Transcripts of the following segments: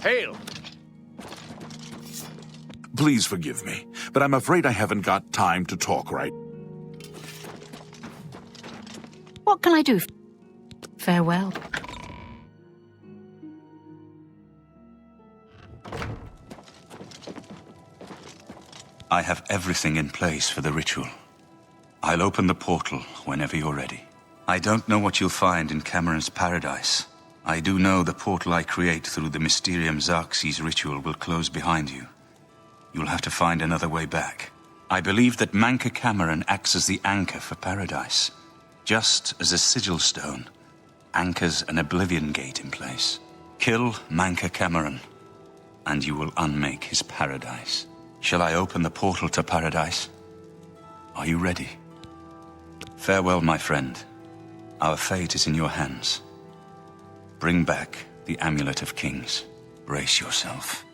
Hail! Please forgive me, but I'm afraid I haven't got time to talk right. What can I do? Farewell. I have everything in place for the ritual. I'll open the portal whenever you're ready. I don't know what you'll find in Cameron's paradise. I do know the portal I create through the Mysterium Xerxes ritual will close behind you. You'll have to find another way back. I believe that Manca Cameron acts as the anchor for paradise, just as a sigil stone anchors an Oblivion gate in place. Kill Manca Cameron, and you will unmake his paradise. Shall I open the portal to paradise? Are you ready? Farewell, my friend. Our fate is in your hands. Bring back the Amulet of Kings. Brace yourself.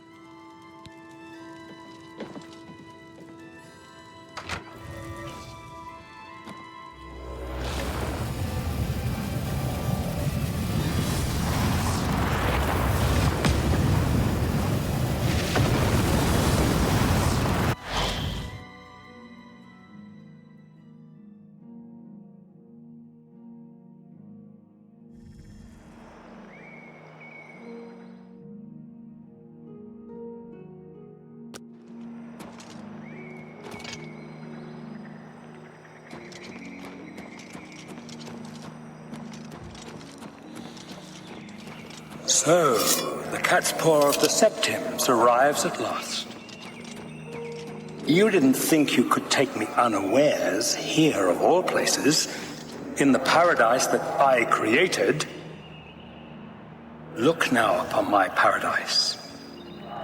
So, the cat's paw of the Septims arrives at last. You didn't think you could take me unawares here, of all places, in the paradise that I created. Look now upon my paradise.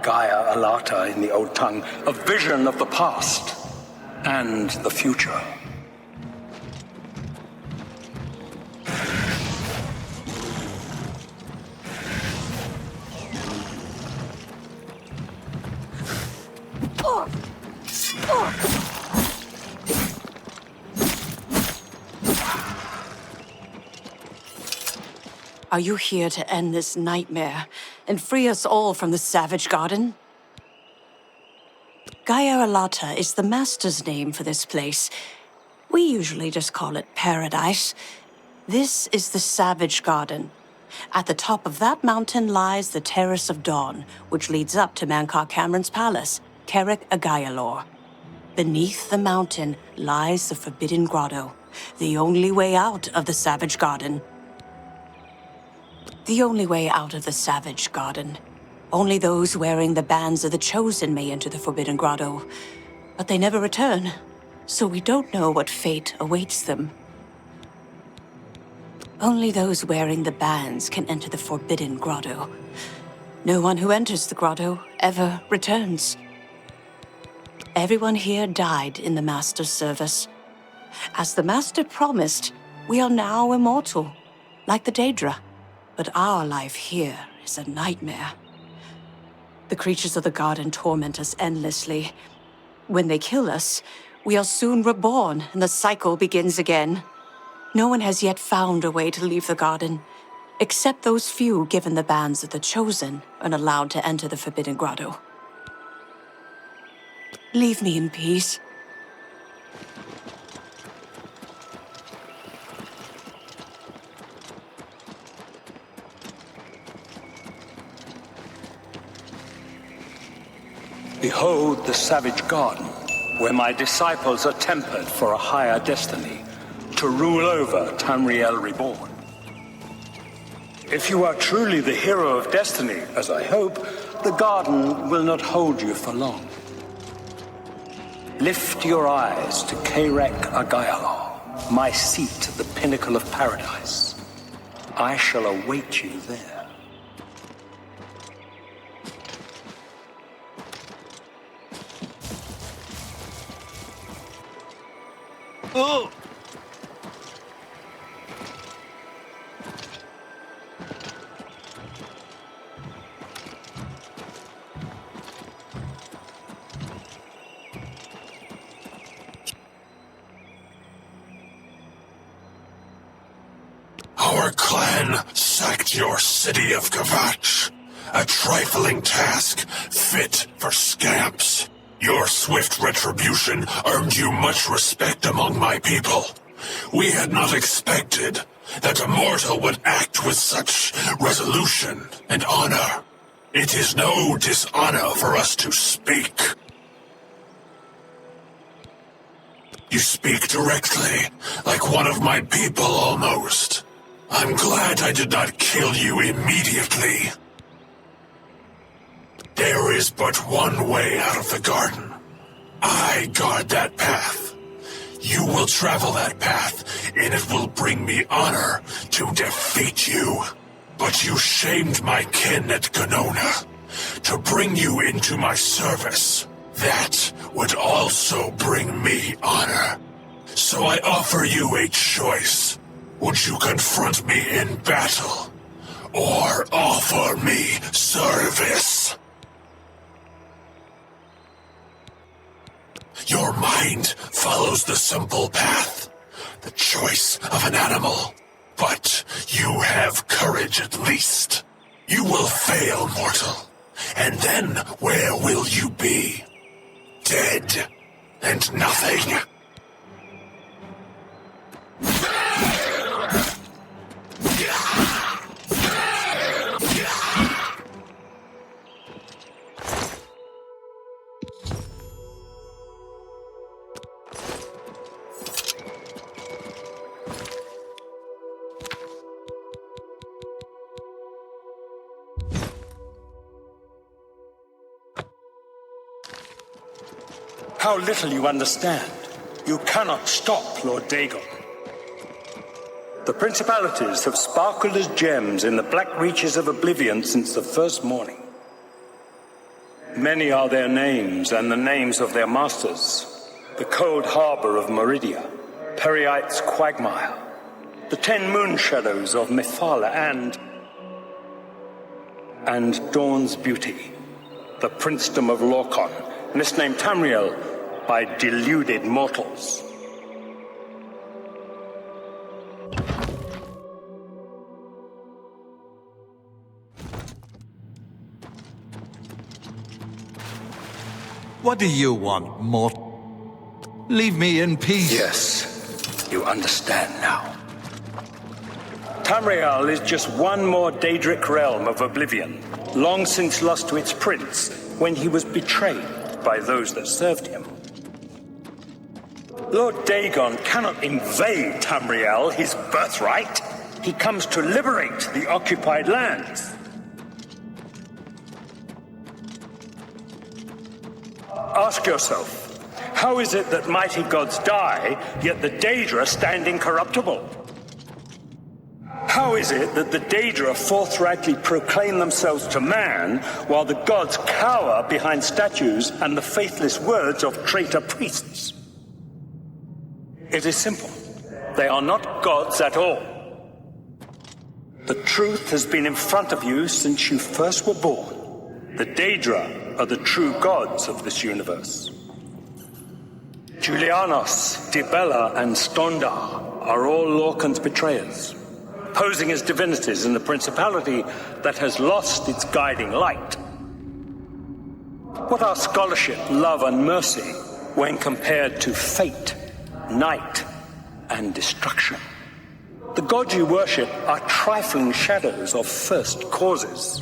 Gaia Alata in the old tongue, a vision of the past and the future. Are you here to end this nightmare and free us all from the Savage Garden? Gaia Alata is the master's name for this place. We usually just call it Paradise. This is the Savage Garden. At the top of that mountain lies the Terrace of Dawn, which leads up to Manca Cameron's palace, Carrick Agaialor. Beneath the mountain lies the Forbidden Grotto, the only way out of the Savage Garden. The only way out of the Savage Garden. Only those wearing the bands of the Chosen may enter the Forbidden Grotto. But they never return, so we don't know what fate awaits them. Only those wearing the bands can enter the Forbidden Grotto. No one who enters the grotto ever returns. Everyone here died in the Master's service. As the Master promised, we are now immortal, like the Daedra. But our life here is a nightmare. The creatures of the garden torment us endlessly. When they kill us, we are soon reborn and the cycle begins again. No one has yet found a way to leave the garden, except those few given the bands of the Chosen and allowed to enter the Forbidden Grotto. Leave me in peace. Behold the Savage Garden, where my disciples are tempered for a higher destiny, to rule over Tamriel Reborn. If you are truly the hero of destiny, as I hope, the garden will not hold you for long. Lift your eyes to Carrick Agaialor, my seat at the pinnacle of paradise. I shall await you there. Oh! Our clan sacked your city of Kvatch. A trifling task, fit for scamps. Your swift retribution earned you much respect among my people. We had not expected that a mortal would act with such resolution and honor. It is no dishonor for us to speak. You speak directly, like one of my people almost. I'm glad I did not kill you immediately. There is but one way out of the garden. I guard that path. You will travel that path, and it will bring me honor to defeat you. But you shamed my kin at Ganona. To bring you into my service, that would also bring me honor. So I offer you a choice. Would you confront me in battle, or offer me service? Your mind follows the simple path, the choice of an animal. But you have courage at least. You will fail, mortal. And then where will you be? Dead and nothing. How little you understand. You cannot stop Lord Dagon. The principalities have sparkled as gems in the black reaches of Oblivion since the first morning. Many are their names and the names of their masters. The cold harbor of Meridia, Periite's quagmire, the 10 moon shadows of Mephala and Dawn's beauty, the princedom of Lorkon, misnamed Tamriel by deluded mortals. What do you want, mortal? Leave me in peace. Yes, you understand now. Tamriel is just one more Daedric realm of Oblivion, long since lost to its prince when he was betrayed by those that served him. Lord Dagon cannot invade Tamriel, his birthright. He comes to liberate the occupied lands. Ask yourself, how is it that mighty gods die, yet the Daedra stand incorruptible? How is it that the Daedra forthrightly proclaim themselves to man, while the gods cower behind statues and the faithless words of traitor priests? It is simple. They are not gods at all. The truth has been in front of you since you first were born. The Daedra are the true gods of this universe. Julianos, Dibella, and Stondar are all Lorcan's betrayers, posing as divinities in the principality that has lost its guiding light. What are scholarship, love, and mercy when compared to fate, night, and destruction? The gods you worship are trifling shadows of first causes.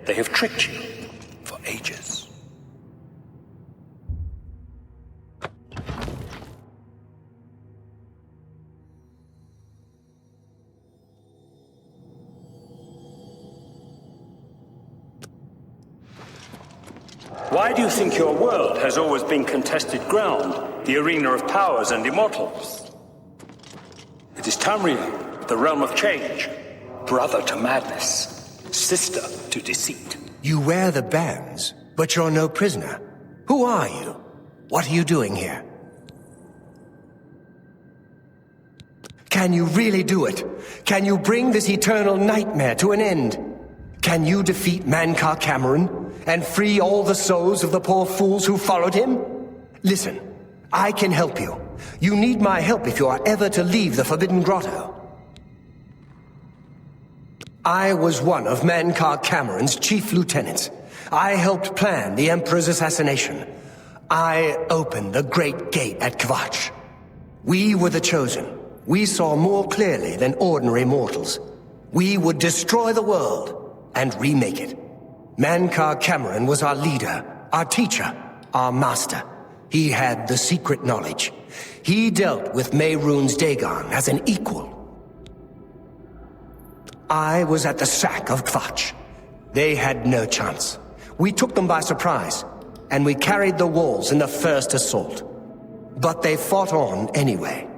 They have tricked you for ages. Why do you think your world has always been contested ground, the arena of powers and immortals? It is Tamriel, the realm of change, brother to madness, sister to deceit. You wear the bands, but you're no prisoner. Who are you? What are you doing here? Can you really do it? Can you bring this eternal nightmare to an end? Can you defeat Mankar Cameron and free all the souls of the poor fools who followed him? Listen, I can help you. You need my help if you are ever to leave the Forbidden Grotto. I was one of Mankar Cameron's chief lieutenants. I helped plan the Emperor's assassination. I opened the Great Gate at Kvatch. We were the chosen. We saw more clearly than ordinary mortals. We would destroy the world and remake it. Mankar Cameron was our leader, our teacher, our master. He had the secret knowledge. He dealt with Mehrunes Dagon as an equal. I was at the sack of Kvatch. They had no chance. We took them by surprise, and we carried the walls in the first assault. But they fought on anyway,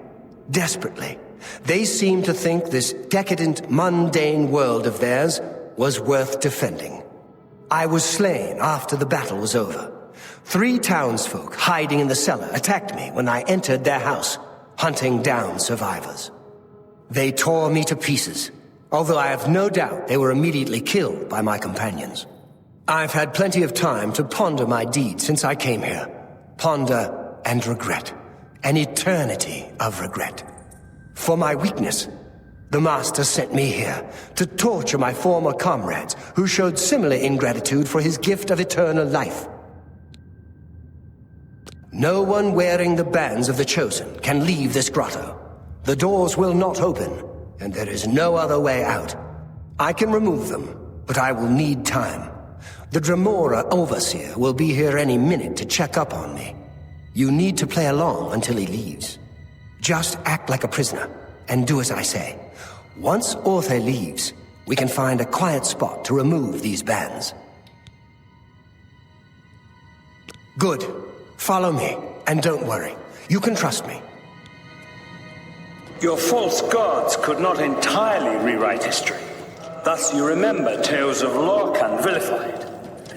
desperately. They seemed to think this decadent, mundane world of theirs was worth defending. I was slain after the battle was over. 3 townsfolk hiding in the cellar attacked me when I entered their house, hunting down survivors. They tore me to pieces, although I have no doubt they were immediately killed by my companions. I've had plenty of time to ponder my deed since I came here. Ponder and regret. An eternity of regret. For my weakness, the Master sent me here to torture my former comrades who showed similar ingratitude for his gift of eternal life. No one wearing the bands of the Chosen can leave this grotto. The doors will not open, and there is no other way out. I can remove them, but I will need time. The Dremora Overseer will be here any minute to check up on me. You need to play along until he leaves. Just act like a prisoner, and do as I say. Once Orthe leaves, we can find a quiet spot to remove these bands. Good. Follow me, and don't worry. You can trust me. Your false gods could not entirely rewrite history. Thus you remember tales of Lorcan vilified,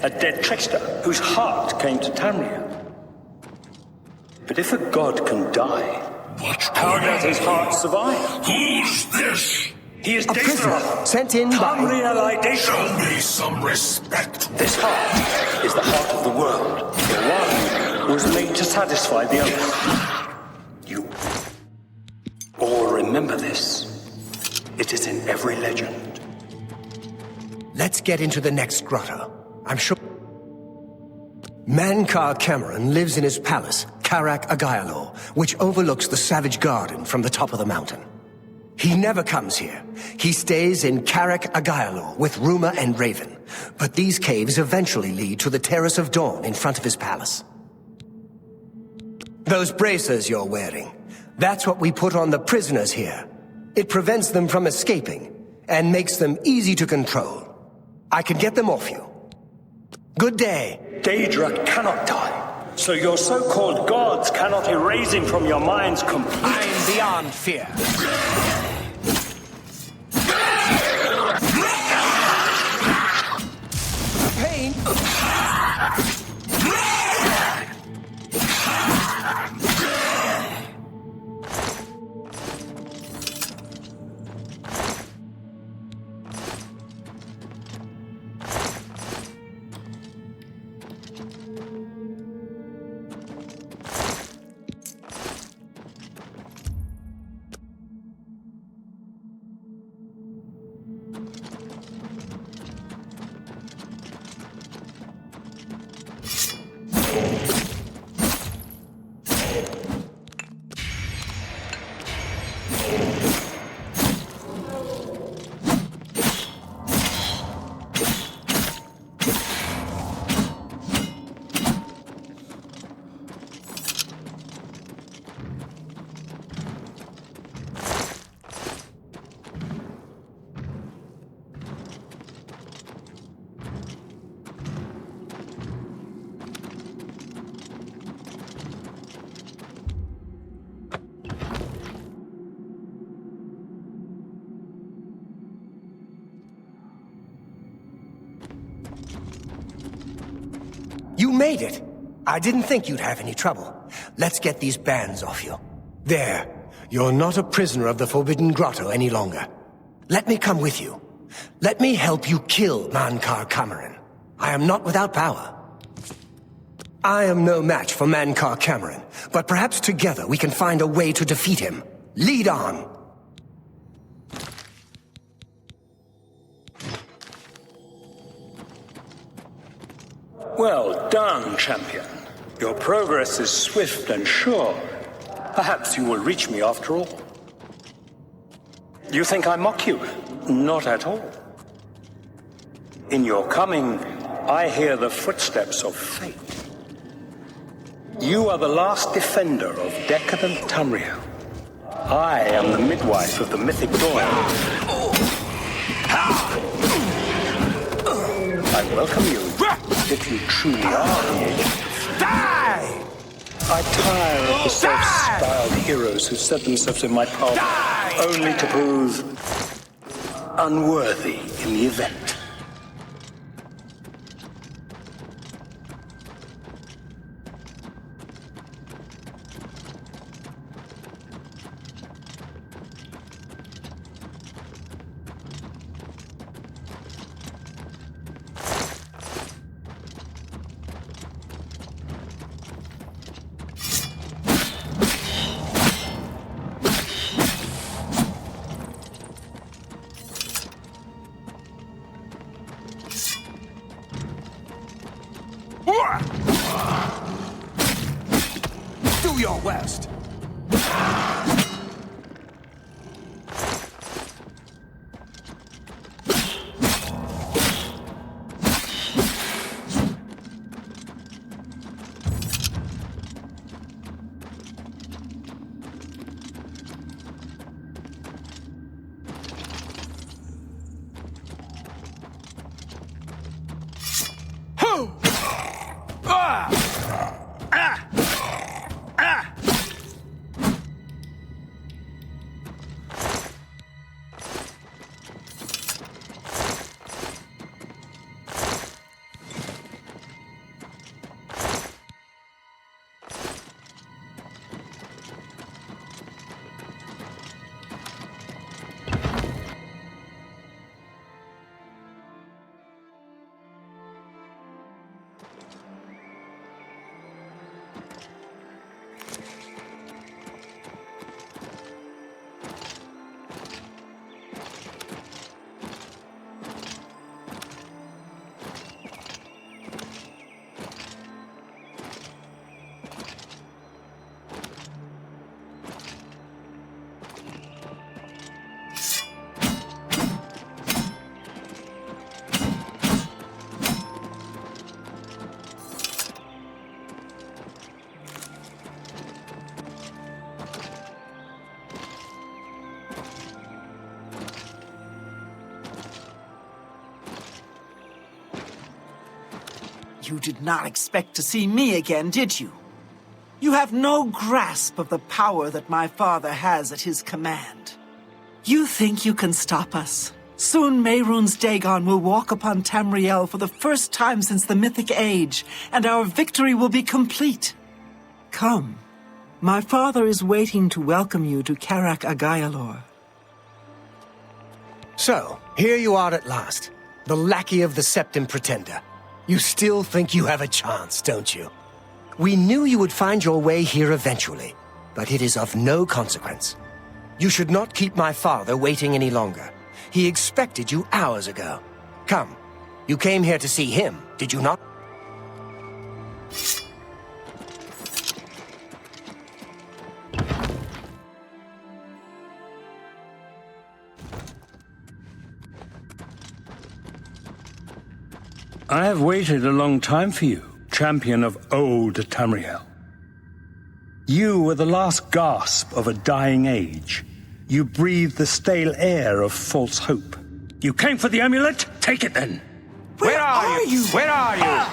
a dead trickster whose heart came to Tamriel. But if a god can die, how does his heart survive? Who's this? He is A prisoner Daedric, sent in by... Tamrielite Show Daedric. me some respect. This heart is the heart of the world, the one was made to satisfy the other. You all remember this. It is in every legend. Let's get into the next grotto. I'm sure... Mankar Cameron lives in his palace, Karak Agaialor, which overlooks the Savage Garden from the top of the mountain. He never comes here. He stays in Karak Agaialor with Ruma and Raven. But these caves eventually lead to the Terrace of Dawn in front of his palace. Those bracers you're wearing, that's what we put on the prisoners here. It prevents them from escaping and makes them easy to control. I can get them off you. Good day. Daedra cannot die, so your so-called gods cannot erase him from your minds completely. I'm beyond fear. Pain. You made it! I didn't think you'd have any trouble. Let's get these bands off you. There. You're not a prisoner of the Forbidden Grotto any longer. Let me come with you. Let me help you kill Mankar Cameron. I am not without power. I am no match for Mankar Cameron, but perhaps together we can find a way to defeat him. Lead on! Well done, champion. Your progress is swift and sure. Perhaps you will reach me after all. You think I mock you? Not at all. In your coming, I hear the footsteps of fate. You are the last defender of decadent Tamriel. I am the midwife of the Mythic Dawn. I welcome you, if you truly are the agent. Die! I tire of the self-styled heroes who set themselves in my path only to prove unworthy in the event. Do your worst. You did not expect to see me again, did you? You have no grasp of the power that my father has at his command. You think you can stop us? Soon Mehrunes Dagon will walk upon Tamriel for the first time since the Mythic Age, and our victory will be complete. Come. My father is waiting to welcome you to Karak Agayalor. So, here you are at last. The lackey of the Septim Pretender. You still think you have a chance, don't you? We knew you would find your way here eventually, but it is of no consequence. You should not keep my father waiting any longer. He expected you hours ago. Come, you came here to see him, did you not? I have waited a long time for you, champion of old Tamriel. You were the last gasp of a dying age. You breathed the stale air of false hope. You came for the amulet? Take it then. Where are you? Where are you?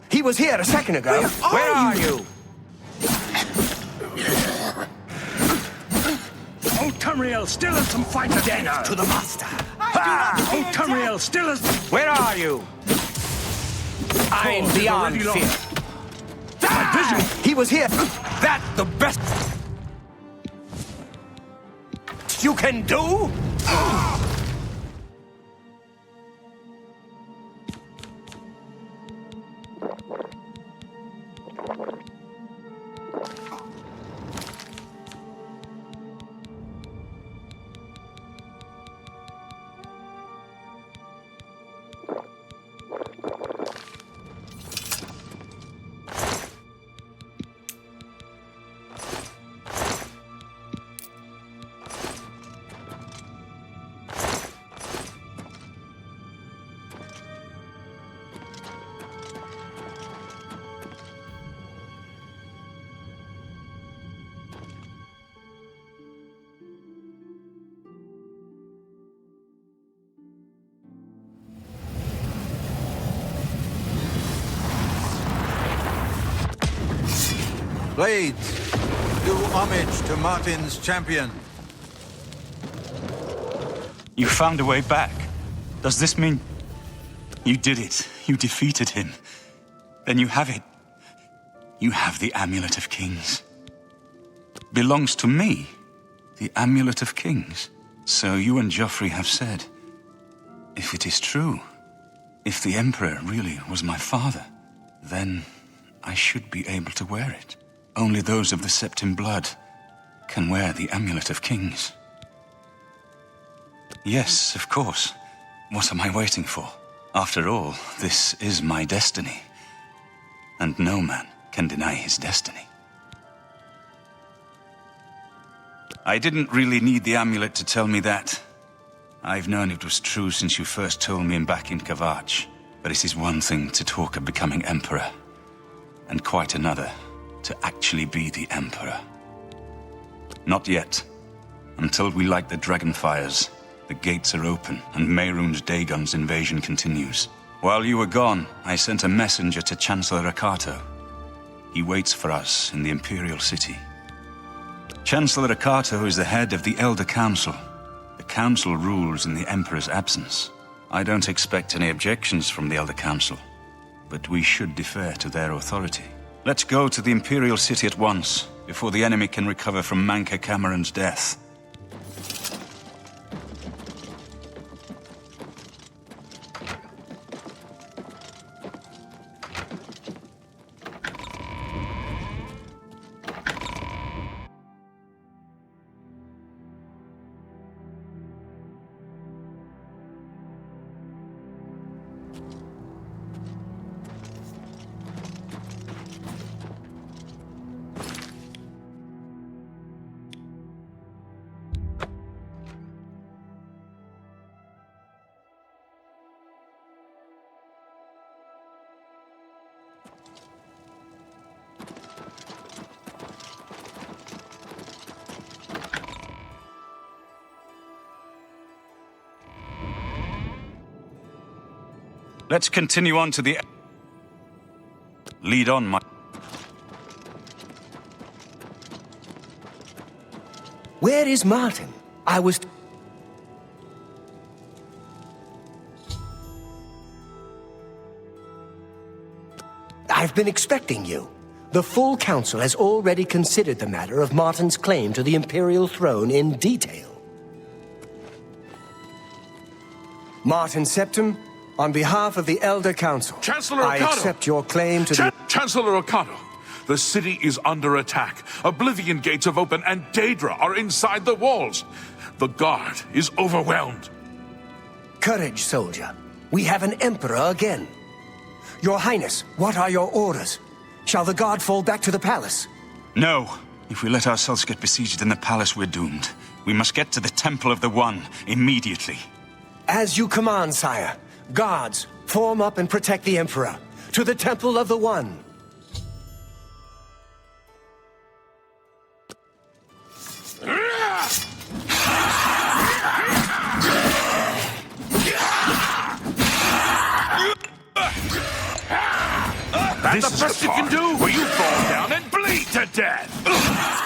He was here a second ago. Where are you? Old Tamriel still has some fight again. To the master. Old Tamriel still has... Where are you? I'm beyond already fear. My vision! He was here. That's the best you can do? Blades, do homage to Martin's champion. You found a way back. Does this mean... You did it. You defeated him. Then you have it. You have the Amulet of Kings. Belongs to me. The Amulet of Kings. So you and Joffrey have said. If it is true, if the Emperor really was my father, then I should be able to wear it. Only those of the Septim blood can wear the Amulet of Kings. Yes, of course. What am I waiting for? After all, this is my destiny. And no man can deny his destiny. I didn't really need the amulet to tell me that. I've known it was true since you first told me back in Kavach. But it is one thing to talk of becoming Emperor, and quite another to actually be the Emperor. Not yet. Until we light the Dragonfires, the gates are open, and Mehrunes Dagon's invasion continues. While you were gone, I sent a messenger to Chancellor Akato. He waits for us in the Imperial City. Chancellor Akato is the head of the Elder Council. The Council rules in the Emperor's absence. I don't expect any objections from the Elder Council, but we should defer to their authority. Let's go to the Imperial City at once, before the enemy can recover from Manca Cameron's death. Let's continue on to the... Lead on, my... Where is Martin? I was... I've been expecting you. The full council has already considered the matter of Martin's claim to the Imperial throne in detail. Martin Septim, on behalf of the Elder Council, Chancellor I Akato! accept your claim to the... Chancellor Akato, the city is under attack. Oblivion gates have opened and Daedra are inside the walls. The guard is overwhelmed. Courage, soldier. We have an emperor again. Your Highness, what are your orders? Shall the guard fall back to the palace? No. If we let ourselves get besieged in the palace, we're doomed. We must get to the Temple of the One immediately. As you command, sire. Guards, form up and protect the Emperor. To the Temple of the One. That's the best you can do, where you fall down and bleed to death!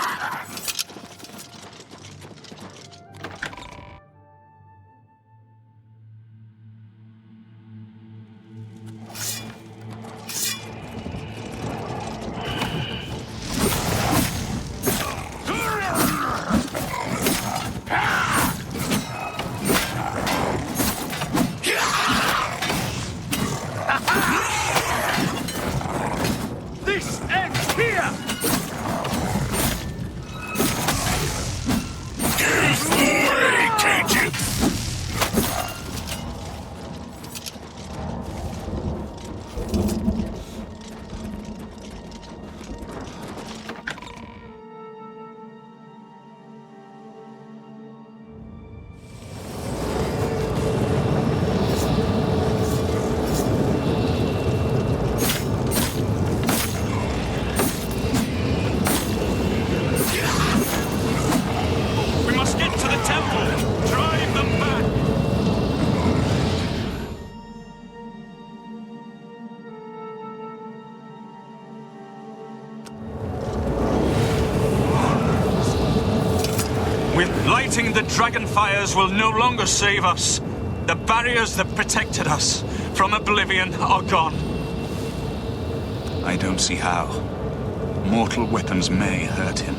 Fighting the Dragonfires will no longer save us. The barriers that protected us from Oblivion are gone. I don't see how. Mortal weapons may hurt him,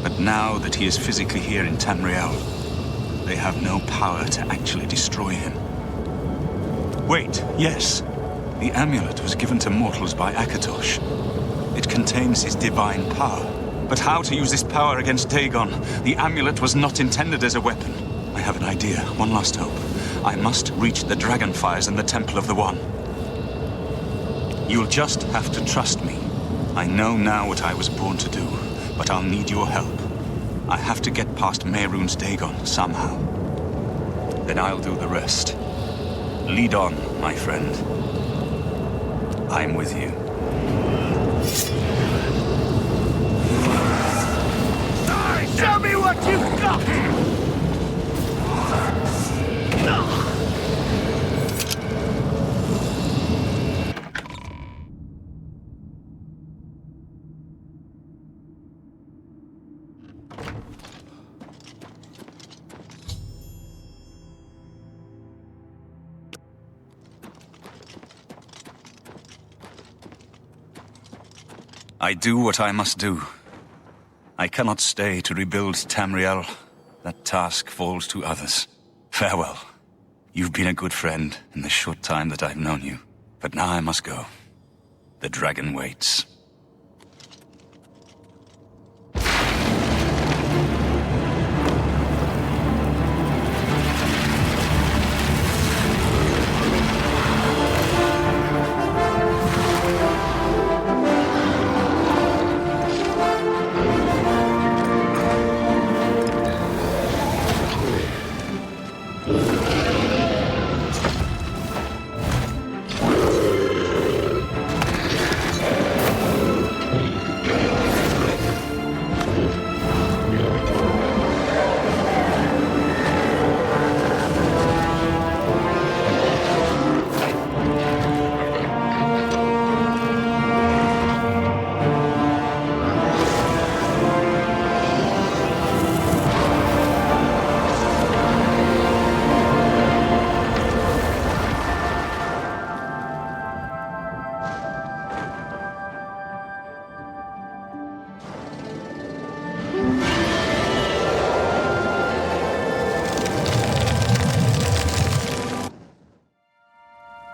but now that he is physically here in Tamriel, they have no power to actually destroy him. Wait, yes. The amulet was given to mortals by Akatosh. It contains his divine power. But how to use this power against Dagon? The amulet was not intended as a weapon. I have an idea, one last hope. I must reach the Dragonfires and the Temple of the One. You'll just have to trust me. I know now what I was born to do, but I'll need your help. I have to get past Mehrunes Dagon somehow. Then I'll do the rest. Lead on, my friend. I'm with you. Show me what you've got! I do what I must do. I cannot stay to rebuild Tamriel. That task falls to others. Farewell. You've been a good friend in the short time that I've known you. But now I must go. The dragon waits.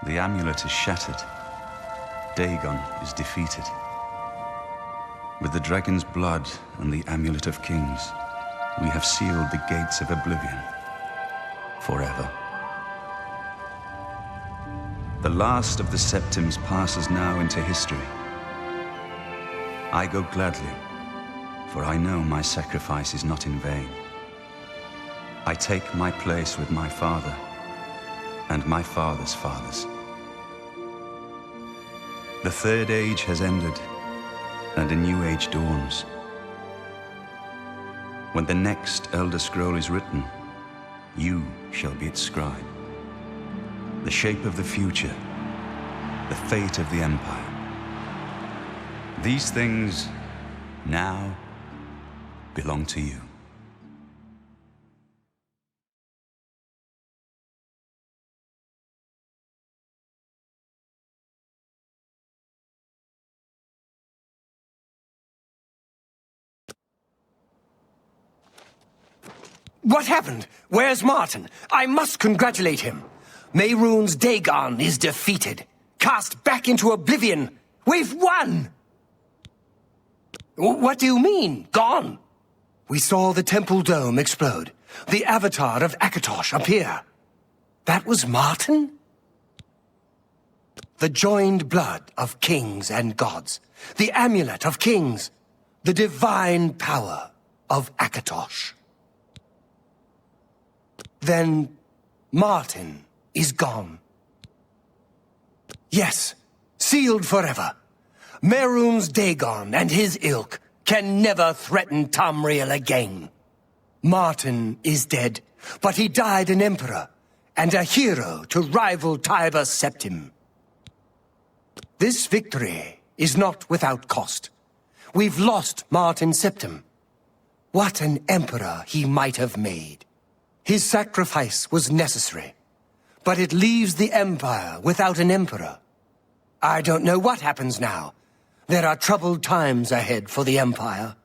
The amulet is shattered. Dagon is defeated. With the dragon's blood and the Amulet of Kings, we have sealed the gates of Oblivion forever. The last of the Septims passes now into history. I go gladly, for I know my sacrifice is not in vain. I take my place with my father and my father's fathers. The Third Age has ended, and a new age dawns. When the next Elder Scroll is written, you shall be its scribe. The shape of the future, the fate of the Empire. These things now belong to you. What happened? Where's Martin? I must congratulate him. Mehrunes Dagon is defeated. Cast back into Oblivion. We've won! What do you mean, gone? We saw the temple dome explode. The avatar of Akatosh appear. That was Martin? The joined blood of kings and gods. The Amulet of Kings. The divine power of Akatosh. Then Martin is gone. Yes, sealed forever. Mehrunes Dagon and his ilk can never threaten Tamriel again. Martin is dead, but he died an emperor and a hero to rival Tiber Septim. This victory is not without cost. We've lost Martin Septim, What an emperor he might have made. His sacrifice was necessary, but it leaves the Empire without an emperor. I don't know what happens now. There are troubled times ahead for the Empire.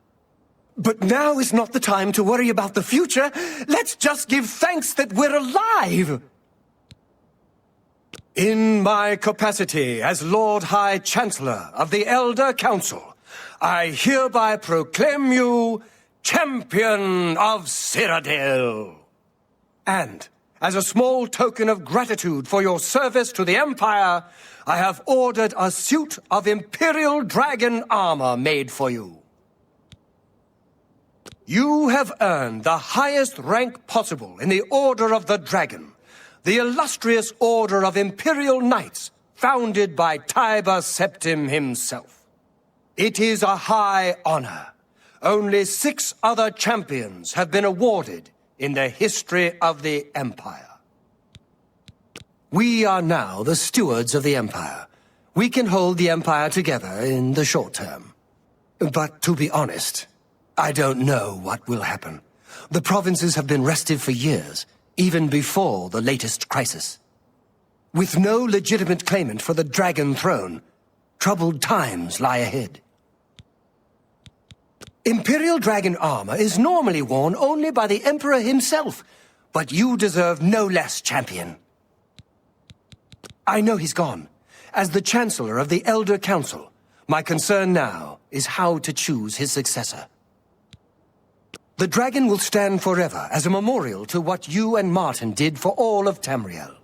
But now is not the time to worry about the future. Let's just give thanks that we're alive! In my capacity as Lord High Chancellor of the Elder Council, I hereby proclaim you Champion of Cyrodiil. And, as a small token of gratitude for your service to the Empire, I have ordered a suit of Imperial Dragon armor made for you. You have earned the highest rank possible in the Order of the Dragon, the illustrious Order of Imperial Knights, founded by Tiber Septim himself. It is a high honor. Only 6 other champions have been awarded in the history of the Empire. We are now the stewards of the Empire. We can hold the Empire together in the short term. But to be honest, I don't know what will happen. The provinces have been restive for years, even before the latest crisis. With no legitimate claimant for the Dragon Throne, troubled times lie ahead. Imperial Dragon armor is normally worn only by the Emperor himself, but you deserve no less, champion. I know he's gone. As the Chancellor of the Elder Council, my concern now is how to choose his successor. The dragon will stand forever as a memorial to what you and Martin did for all of Tamriel.